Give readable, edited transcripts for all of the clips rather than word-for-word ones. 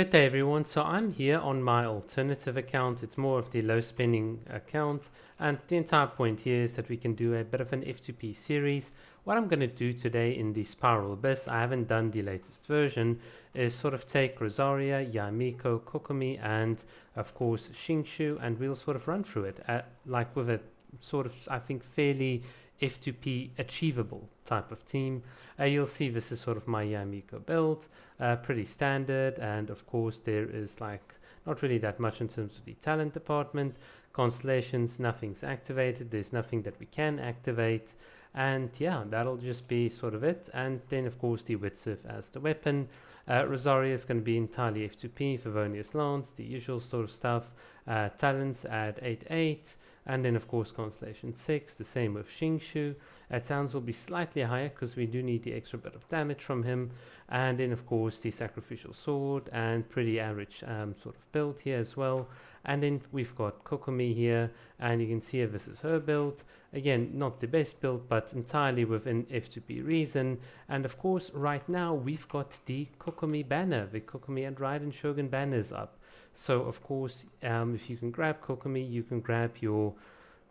Good day everyone, so I'm here on my alternative account. It's more of the low spending account, and the entire point here is that we can do a bit of an F2P series. What I'm going to do today in the Spiral Abyss, I haven't done the latest version, is sort of take Rosaria, Yamiko, Kokomi and of course Shingshu, and we'll sort of run through it like with a sort of, I think, fairly F2P achievable type of team. You'll see this is sort of my Yamiko build, pretty standard, and of course there is like not really that much in terms of the talent department. Constellations, nothing's activated, there's nothing that we can activate, and yeah, that'll just be sort of it. And then of course the Witsif as the weapon. Rosaria is going to be entirely F2P, Favonius Lance, the usual sort of stuff. Talents at 8-8, and then of course Constellation 6, the same with Shingshu. Towns will be slightly higher because we do need the extra bit of damage from him, and then of course the Sacrificial Sword, and pretty average sort of build here as well. And then we've got Kokomi here, and you can see this is her build. Again, not the best build, but entirely within F2P reason. And of course right now we've got the Kokomi banner, the Kokomi and Raiden Shogun banners up. So of course if you can grab Kokomi, you can grab your,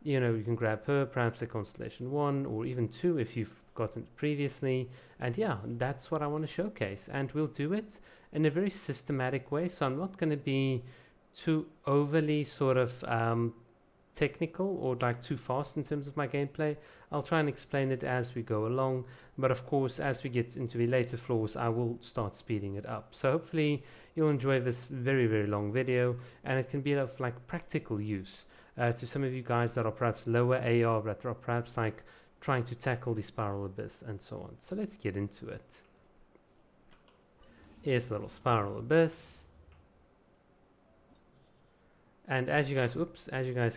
you can grab her, perhaps a Constellation 1 or even 2 if you've gotten it previously. And yeah, that's what I want to showcase, and we'll do it in a very systematic way. So I'm not going to be too overly sort of technical or like too fast in terms of my gameplay. I'll try and explain it as we go along, but of course as we get into the later floors I will start speeding it up. So hopefully you'll enjoy this very long video, and it can be of like practical use to some of you guys that are perhaps lower AR, that are perhaps like trying to tackle the Spiral Abyss and so on. So let's get into it. Here's a little Spiral Abyss. And as you guys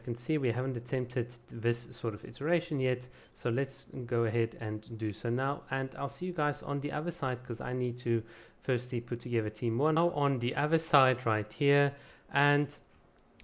can see, we haven't attempted this sort of iteration yet, so let's go ahead and do so now, and I'll see you guys on the other side because I need to firstly put together team 1. Now on the other side right here, and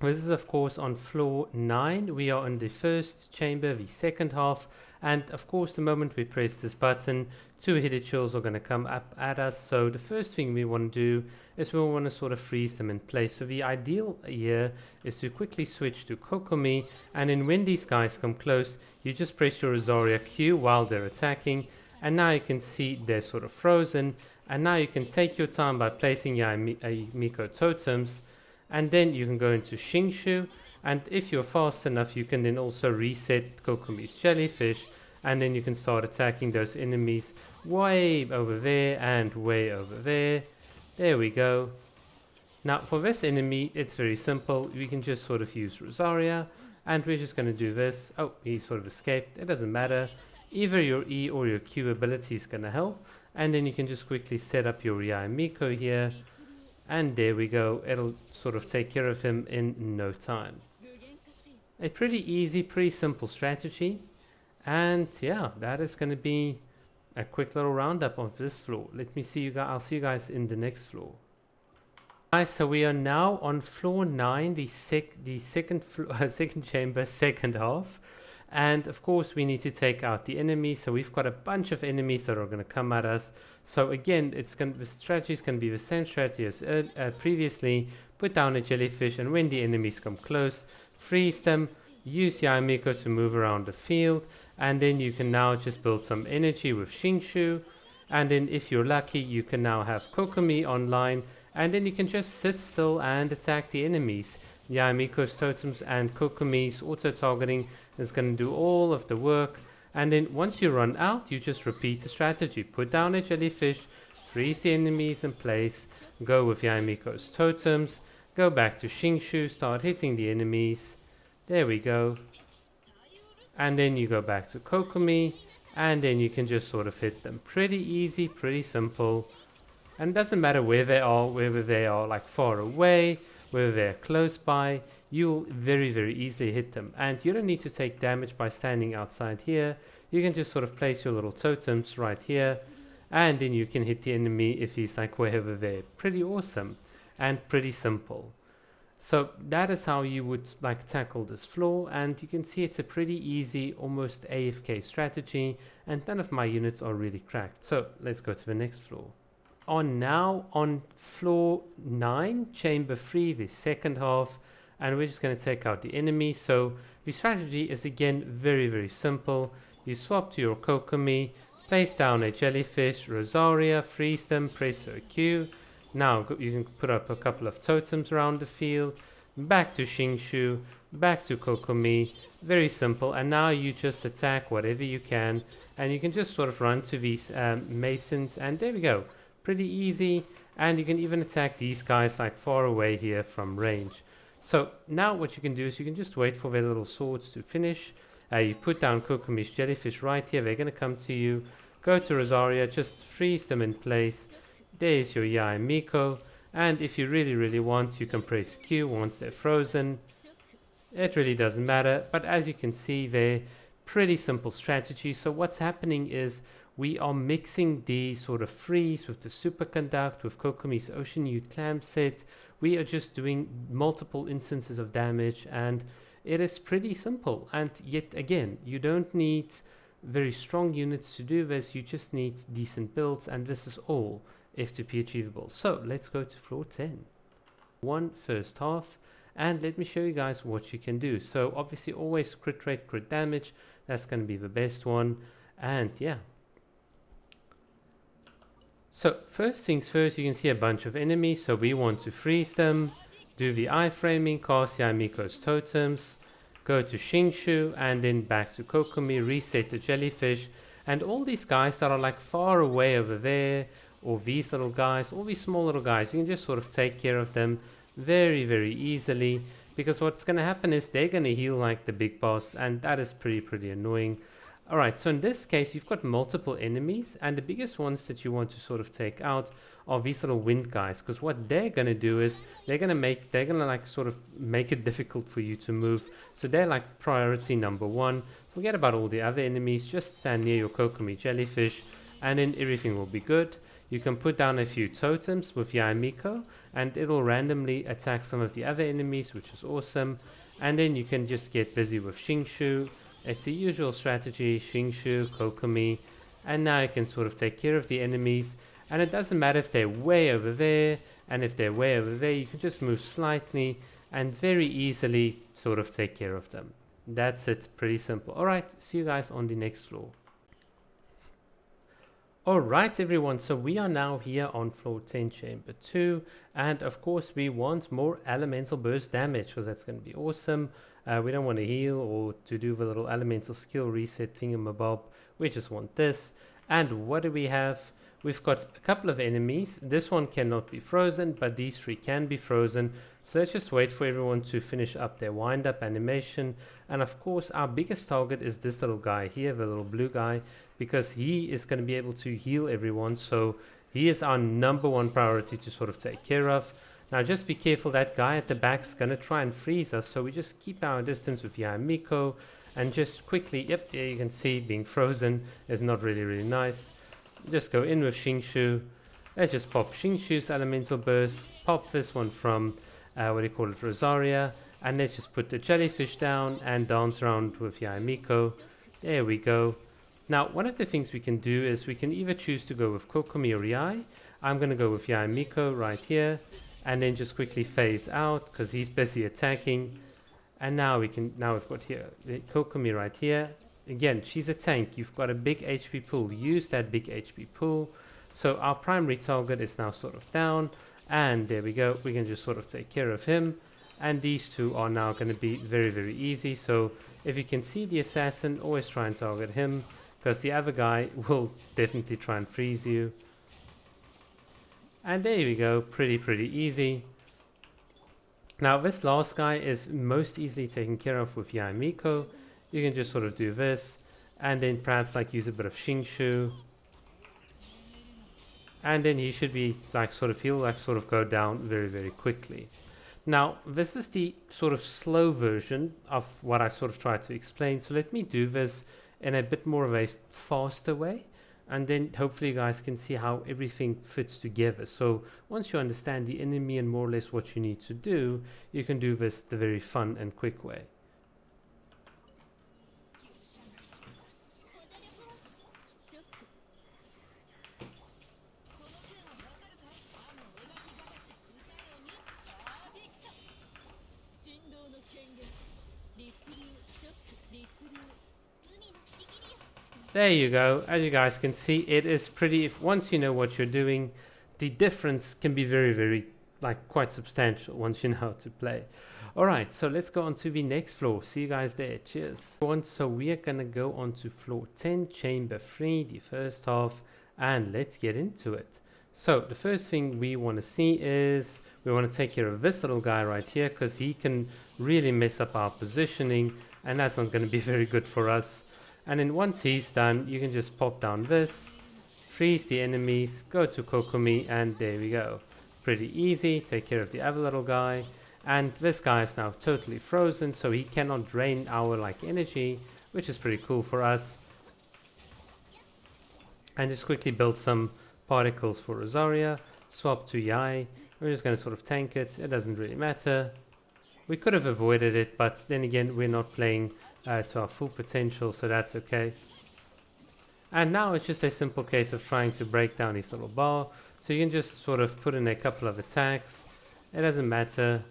this is of course on floor 9. We are in the first chamber, the second half, and of course the moment we press this button, 2 hidden chills are going to come up at us. So the first thing we want to do is we want to sort of freeze them in place. So the ideal here is to quickly switch to Kokomi, and then when these guys come close, you just press your Rosaria Q while they're attacking, and now you can see they're sort of frozen. And now you can take your time by placing your Miko totems, and then you can go into Shingshu, and if you're fast enough you can then also reset Kokomi's jellyfish, and then you can start attacking those enemies way over there and way over there. There we go. Now for this enemy it's very simple. We can just sort of use Rosaria, and we're just going to do this. Oh, he sort of escaped. It doesn't matter. Either your E or your Q ability is going to help, and then you can just quickly set up your Miko here, and there we go. It'll sort of take care of him in no time. A pretty easy, pretty simple strategy. And yeah, that is going to be a quick little roundup of this floor. Let me see you guys. I'll see you guys in the next floor. Guys, so we are now on floor 9, the second chamber, second half. And of course we need to take out the enemies. So we've got a bunch of enemies that are going to come at us. So again, the strategy is going to be the same strategy as previously. Put down a jellyfish, and when the enemies come close, freeze them, use Yamiko to move around the field, and then you can now just build some energy with Shingshu, and then if you're lucky you can now have Kokomi online, and then you can just sit still and attack the enemies. Yamiko's totems and Kokomi's auto targeting is going to do all of the work, and then once you run out you just repeat the strategy. Put down a jellyfish, freeze the enemies in place, go with Yamiko's totems, go back to Shingshu, start hitting the enemies. There we go. And then you go back to Kokomi, and then you can just sort of hit them. Pretty easy, pretty simple. And it doesn't matter where they are, whether they are like far away, whether they're close by, you'll very easily hit them. And you don't need to take damage by standing outside here. You can just sort of place your little totems right here, and then you can hit the enemy if he's like way over there. Pretty awesome and pretty simple. So that is how you would like tackle this floor, and you can see it's a pretty easy, almost AFK strategy, and none of my units are really cracked. So let's go to the next floor. are now on floor 9, chamber 3, the second half, and we're just going to take out the enemy. So the strategy is again very simple. You swap to your Kokomi, place down a jellyfish, Rosaria, freeze them, press her Q. Now you can put up a couple of totems around the field, back to Shingshu, back to Kokomi, very simple. And now you just attack whatever you can, and you can just sort of run to these masons, and there we go, pretty easy. And you can even attack these guys like far away here from range. So now what you can do is you can just wait for their little swords to finish. You put down Kokomi's jellyfish right here, they're going to come to you, go to Rosaria, just freeze them in place. There's your Yae Miko, and if you really want, you can press Q once they're frozen. It really doesn't matter, but as you can see there, pretty simple strategy. So what's happening is we are mixing the sort of freeze with the superconduct, with Kokomi's Ocean U clamp set. We are just doing multiple instances of damage, and it is pretty simple. And yet again, you don't need very strong units to do this, you just need decent builds, and this is all F2P achievable. So let's go to floor 10. One first half, and let me show you guys what you can do. So obviously always crit rate, crit damage, that's going to be the best one. And yeah, so first things first, you can see a bunch of enemies, so we want to freeze them, do the iframing, cast Yae Miko's totems, go to Shingshu, and then back to Kokomi, reset the jellyfish. And all these guys that are like far away over there, or these little guys, all these small little guys, you can just sort of take care of them very easily, because what's going to happen is they're going to heal like the big boss, and that is pretty annoying. Alright, so in this case you've got multiple enemies, and the biggest ones that you want to sort of take out are these little wind guys, because what they're going to do is they're going to like sort of make it difficult for you to move. So they're like priority number 1. Forget about all the other enemies, just stand near your Kokomi jellyfish, and then everything will be good. You can put down a few totems with Yae Miko, and it'll randomly attack some of the other enemies, which is awesome. And then you can just get busy with Shingshu. It's the usual strategy, Shingshu, Kokomi, and now you can sort of take care of the enemies. And it doesn't matter if they're way over there, and if they're way over there, you can just move slightly and very easily sort of take care of them. That's it, pretty simple. Alright, see you guys on the next floor. Alright everyone, so we are now here on floor 10 chamber 2, and of course we want more elemental burst damage, because that's going to be awesome. We don't want to heal or to do the little elemental skill reset thingamabob, we just want this. And what do we have? We've got a couple of enemies. This one cannot be frozen, but these 3 can be frozen. So let's just wait for everyone to finish up their wind up animation. And of course our biggest target is this little guy here, the little blue guy, because he is going to be able to heal everyone. So he is our number 1 priority to sort of take care of. Now just be careful, that guy at the back is going to try and freeze us, so we just keep our distance with Yae Miko and just quickly, yep, there you can see being frozen is not really nice. Just go in with Shingshu. Let's just pop Shingshu's elemental burst, pop this one from what do you call it, Rosaria, and let's just put the jellyfish down and dance around with Yae Miko. There we go. Now one of the things we can do is we can either choose to go with Kokomi or Yae. I'm going to go with Yae Miko right here, and then just quickly phase out because he's busy attacking. And now we've got here the Kokomi right here. Again, she's a tank. You've got a big HP pool. Use that big HP pool. So our primary target is now sort of down, and there we go. We can just sort of take care of him, and these 2 are now going to be very easy. So if you can see the assassin, always try and target him, because the other guy will definitely try and freeze you. And there we go, pretty easy. Now this last guy is most easily taken care of with Yae Miko. You can just sort of do this, and then perhaps like use a bit of Shingshu, and then he should be like he'll like sort of go down very quickly. Now this is the sort of slow version of what I sort of tried to explain, so let me do this in a bit more of a faster way, and then hopefully you guys can see how everything fits together. So once you understand the enemy and more or less what you need to do, you can do this the very fun and quick way. There you go. As you guys can see, it is pretty, if once you know what you're doing, the difference can be very, very, like, quite substantial once you know how to play. Alright, so let's go on to the next floor. See you guys there. Cheers. So we are gonna go on to floor 10, chamber 3, the first half, and let's get into it. So the first thing we want to see is we want to take care of this little guy right here, because he can really mess up our positioning, and that's not going to be very good for us. And then once he's done, you can just pop down this, freeze the enemies, go to Kokomi, and there we go. Pretty easy. Take care of the other little guy. And this guy is now totally frozen, so he cannot drain our like energy, which is pretty cool for us. And just quickly build some particles for Rosaria. Swap to Yai. We're just going to sort of tank it. It doesn't really matter. We could have avoided it, but then again, we're not playing to our full potential, so that's okay. And now it's just a simple case of trying to break down his little bar. So you can just sort of put in a couple of attacks. It doesn't matter.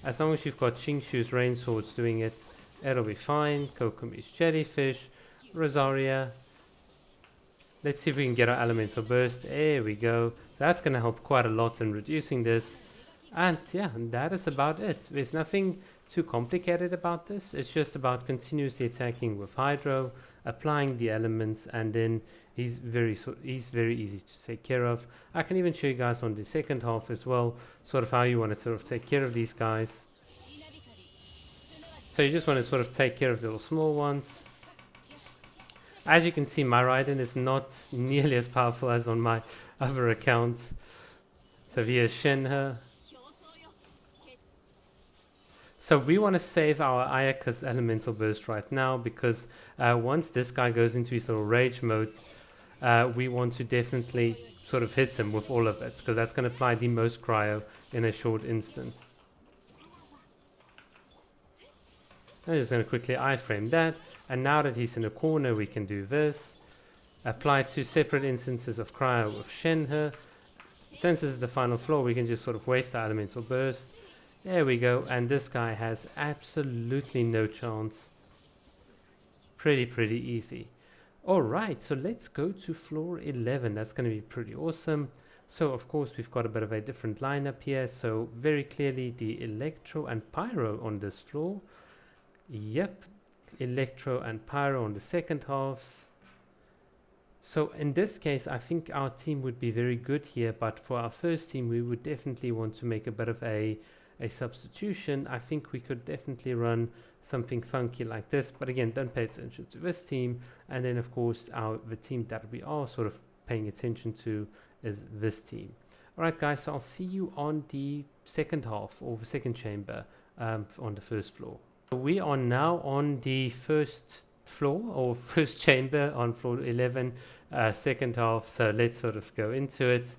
As long as you've got Qingshu's rain swords doing it, it'll be fine. Kokomi's jellyfish, Rosaria. Let's see if we can get our elemental burst. There we go. That's going to help quite a lot in reducing this. And yeah, that is about it. There's nothing too complicated about this. It's just about continuously attacking with Hydro, applying the elements, and then he's very easy to take care of. I can even show you guys on the second half as well, sort of how you want to sort of take care of these guys. So you just want to sort of take care of the little small ones. As you can see, my Raiden is not nearly as powerful as on my other account. So here's Shenhe. So we want to save our Ayaka's elemental burst right now, because once this guy goes into his little rage mode, we want to definitely sort of hit him with all of it, because that's going to apply the most cryo in a short instance. I'm just going to quickly iframe that, and now that he's in the corner, we can do this. Apply 2 separate instances of cryo with Shenhe. Since this is the final floor, we can just sort of waste our elemental burst. There we go, and this guy has absolutely no chance. Pretty easy. Alright, so let's go to floor 11. That's going to be pretty awesome. So of course we've got a bit of a different lineup here. So very clearly the Electro and Pyro on this floor. Yep, Electro and Pyro on the second halves. So in this case, I think our team would be very good here, but for our first team, we would definitely want to make a bit of a substitution. I think we could definitely run something funky like this, but again, don't pay attention to this team. And then of course the team that we are sort of paying attention to is this team. Alright guys, so I'll see you on the second half, or the second chamber, on the first floor. So we are now on the first floor, or first chamber on floor 11, second half. So let's sort of go into it.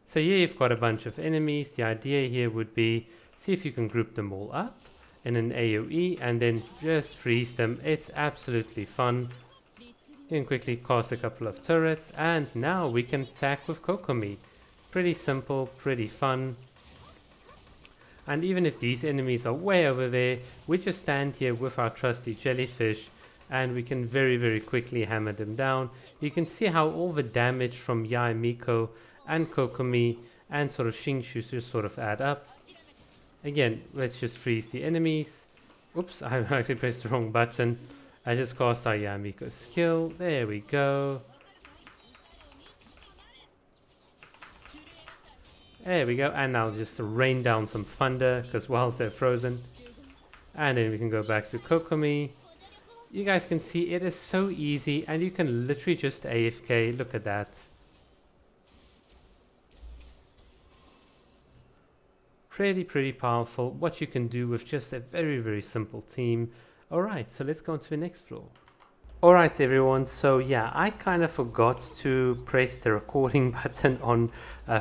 So here you've got a bunch of enemies. The idea here would be, see if you can group them all up in an AoE and then just freeze them. It's absolutely fun. You can quickly cast a couple of turrets, and now we can attack with Kokomi. Pretty simple, pretty fun. And even if these enemies are way over there, we just stand here with our trusty jellyfish, and we can very quickly hammer them down. You can see how all the damage from Yai Miko and Kokomi and sort of Qingshu just sort of add up. Again, let's just freeze the enemies. Oops, I actually pressed the wrong button. I just cast our Yai Miko skill. There we go. There we go. And now just rain down some thunder, because whilst they're frozen. And then we can go back to Kokomi. You guys can see it is so easy, and you can literally just AFK. Look at that. Pretty powerful, what you can do with just a very simple team. Alright, so let's go on to the next floor. Alright everyone, so yeah, I kind of forgot to press the recording button on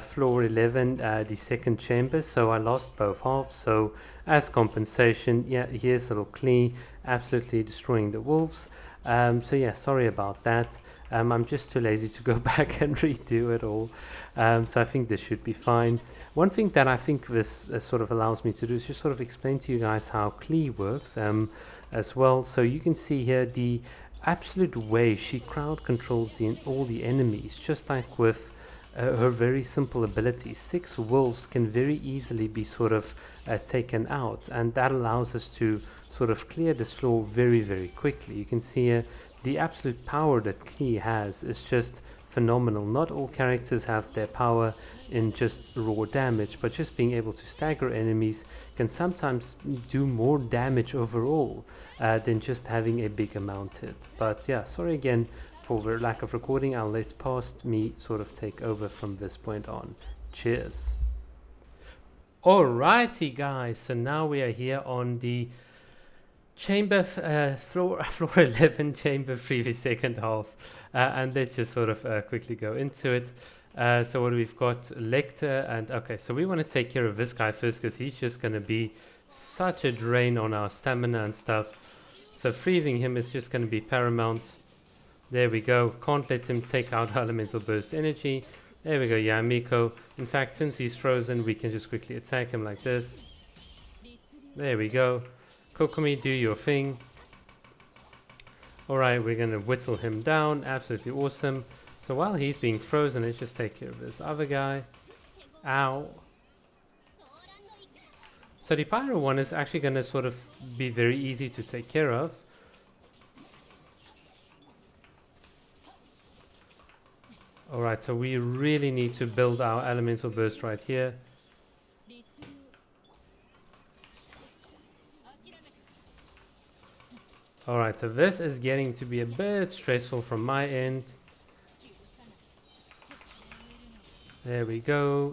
floor 11, the second chamber, so I lost both halves. So as compensation, yeah, here's little Klee absolutely destroying the wolves. So yeah, sorry about that. I'm just too lazy to go back and redo it all. So I think this should be fine. One thing that I think this sort of allows me to do is just sort of explain to you guys how Klee works as well. So you can see here the absolute way she crowd controls all the enemies, just like with her very simple ability. 6 wolves can very easily be sort of taken out, and that allows us to sort of clear this floor very, very quickly. You can see here the absolute power that Klee has is just phenomenal. Not all characters have their power in just raw damage, but just being able to stagger enemies can sometimes do more damage overall than just having a big amount hit. But yeah, sorry again for the lack of recording. I'll let past me sort of take over from this point on. Cheers. Alrighty guys, so now we are here on the chamber floor 11, chamber 3, the second half, and let's just sort of quickly go into it. So what we've got, Lecter, and okay, so we want to take care of this guy first because he's just going to be such a drain on our stamina and stuff. So freezing him is just going to be paramount. There we go. Can't let him take out elemental burst energy. There we go, Yamiko. In fact, since he's frozen, we can just quickly attack him like this. There we go. Kokomi, do your thing. Alright, we're going to whittle him down. Absolutely awesome. So while he's being frozen, let's just take care of this other guy. Ow. So the pyro one is actually going to sort of be very easy to take care of. Alright, so we really need to build our elemental burst right here. Alright, so this is getting to be a bit stressful from my end. There we go,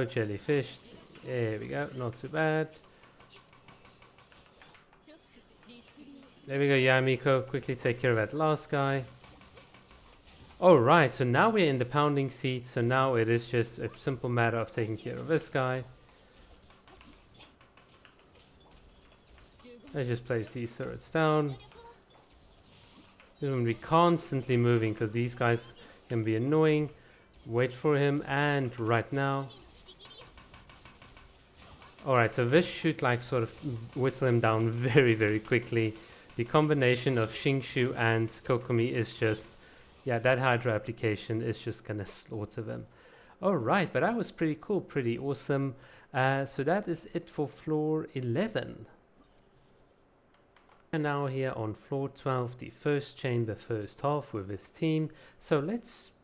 jellyfish. There we go, not too bad. There we go, Yamiko, quickly take care of that last guy. Alright, so now we're in the pounding seat, so now it is just a simple matter of taking care of this guy. Let's just place these turrets down. We're going to be constantly moving because these guys can be annoying. Wait for him, and right now. Alright, so this should like sort of whittle him down very, very quickly. The combination of Shingshu and Kokomi is just, yeah, that Hydra application is just gonna slaughter them. Alright, but that was pretty cool, pretty awesome. So that is it for floor 11. And now here on floor 12, the first chamber, first half with this team. So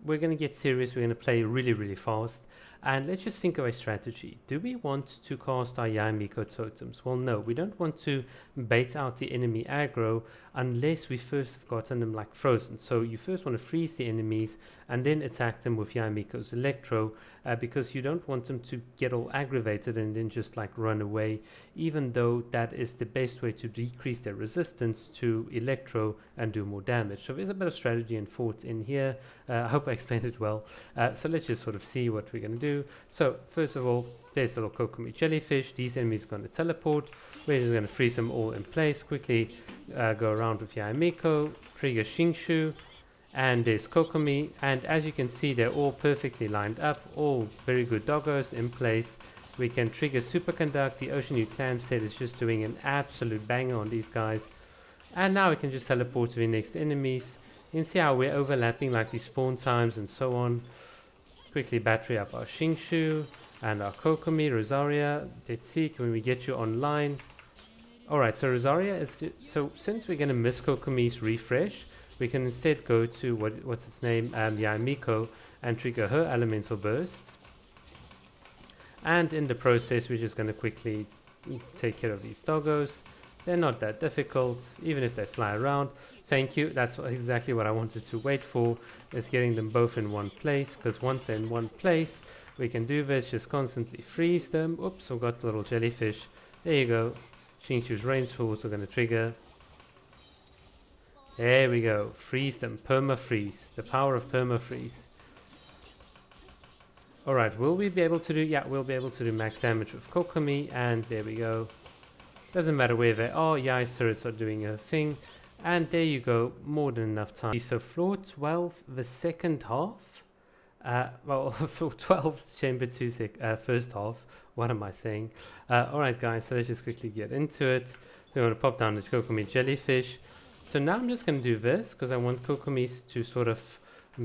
we're going to get serious, we're going to play really, really fast. And let's just think of a strategy. Do we want to cast our Yamiko totems? Well, no, we don't want to bait out the enemy aggro unless we first have gotten them like frozen. So you first want to freeze the enemies and then attack them with Yamiko's Electro, because you don't want them to get all aggravated and then just like run away, even though that is the best way to decrease their resistance to Electro and do more damage. So there's a bit of strategy and thought in here. I hope I explained it well. So let's just sort of see what we're going to do. So first of all, there's the little Kokomi jellyfish. These enemies are going to teleport. We're just going to freeze them all in place. Quickly go around with Yamiko, trigger Shingshu, and there's Kokomi. And as you can see, they're all perfectly lined up, all very good doggos in place. We can trigger Superconduct. The Ocean U Clam set is just doing an absolute banger on these guys. And now we can just teleport to the next enemies. You can see how we're overlapping like the spawn times and so on. Quickly battery up our Shingshu and our Kokomi, Rosaria. Let's see, can we get you online? Alright, so Rosaria is... So since we're going to miss Kokomi's refresh, we can instead go to, what's its name, Yamiko, and trigger her elemental burst. And in the process, we're just going to quickly take care of these doggos. They're not that difficult, even if they fly around. Thank you, that's exactly what I wanted to wait for, is getting them both in one place, because once they're in one place, we can do this, just constantly freeze them. Oops, we got the little jellyfish. There you go. Shingshu's range are also going to trigger. There we go, freeze them, perma-freeze, the power of perma-freeze. Alright, will we be able to do, yeah, we'll be able to do max damage with Kokomi, and there we go. Doesn't matter where they are, Yai's turrets are doing a thing. And there you go, more than enough time. So floor 12, the second half. Well, floor 12, chamber 2, first half. What am I saying? Alright guys, so let's just quickly get into it. We want to pop down the Kokomi jellyfish. So now I'm just going to do this because I want Kokomi to sort of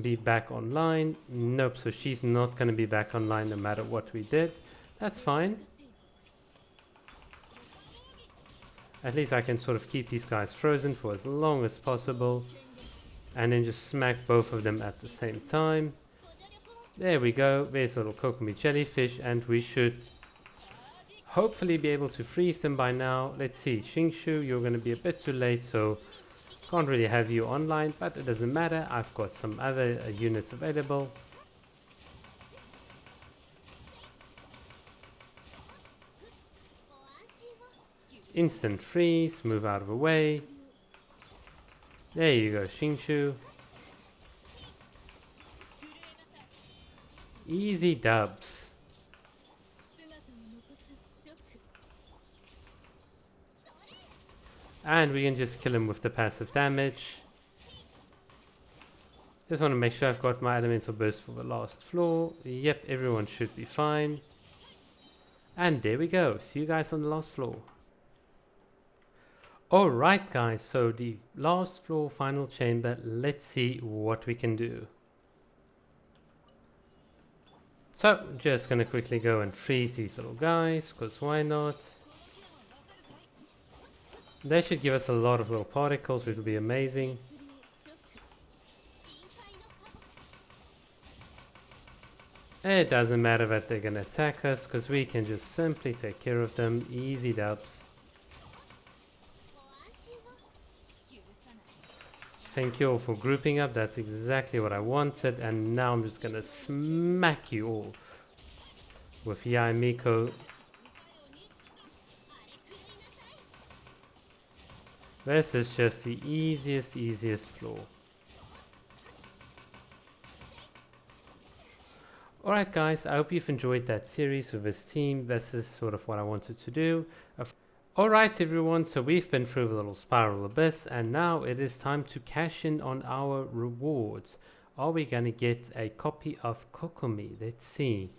be back online. Nope, so she's not going to be back online no matter what we did. That's fine. At least I can sort of keep these guys frozen for as long as possible. And then just smack both of them at the same time. There we go. There's a little Kokomi jellyfish, and we should hopefully be able to freeze them by now. Let's see. Shingshu, you're going to be a bit too late, so can't really have you online, but it doesn't matter. I've got some other units available. Instant freeze, move out of the way. There you go, Shingshu. Easy dubs. And we can just kill him with the passive damage. Just want to make sure I've got my elemental burst for the last floor. Yep, everyone should be fine. And there we go. See you guys on the last floor. Alright guys, so the last floor, final chamber. Let's see what we can do. So, just gonna quickly go and freeze these little guys, because why not? They should give us a lot of little particles, which will be amazing. It doesn't matter that they're gonna attack us, because we can just simply take care of them. Easy dubs. Thank you all for grouping up, that's exactly what I wanted, and now I'm just gonna smack you all with Yai Miko. This is just the easiest floor. Alright guys, I hope you've enjoyed that series with this team. This is sort of what I wanted to do. Alright everyone, so we've been through the little spiral abyss, and now it is time to cash in on our rewards. Are we gonna get a copy of Kokomi? Let's see.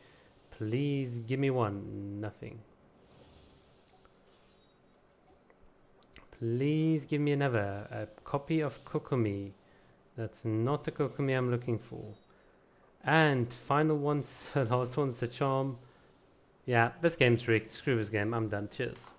Please give me one. Nothing. Please give me another. A copy of Kokomi. That's not the Kokomi I'm looking for. And final one's, last one's the charm. Yeah, this game's rigged. Screw this game. I'm done. Cheers.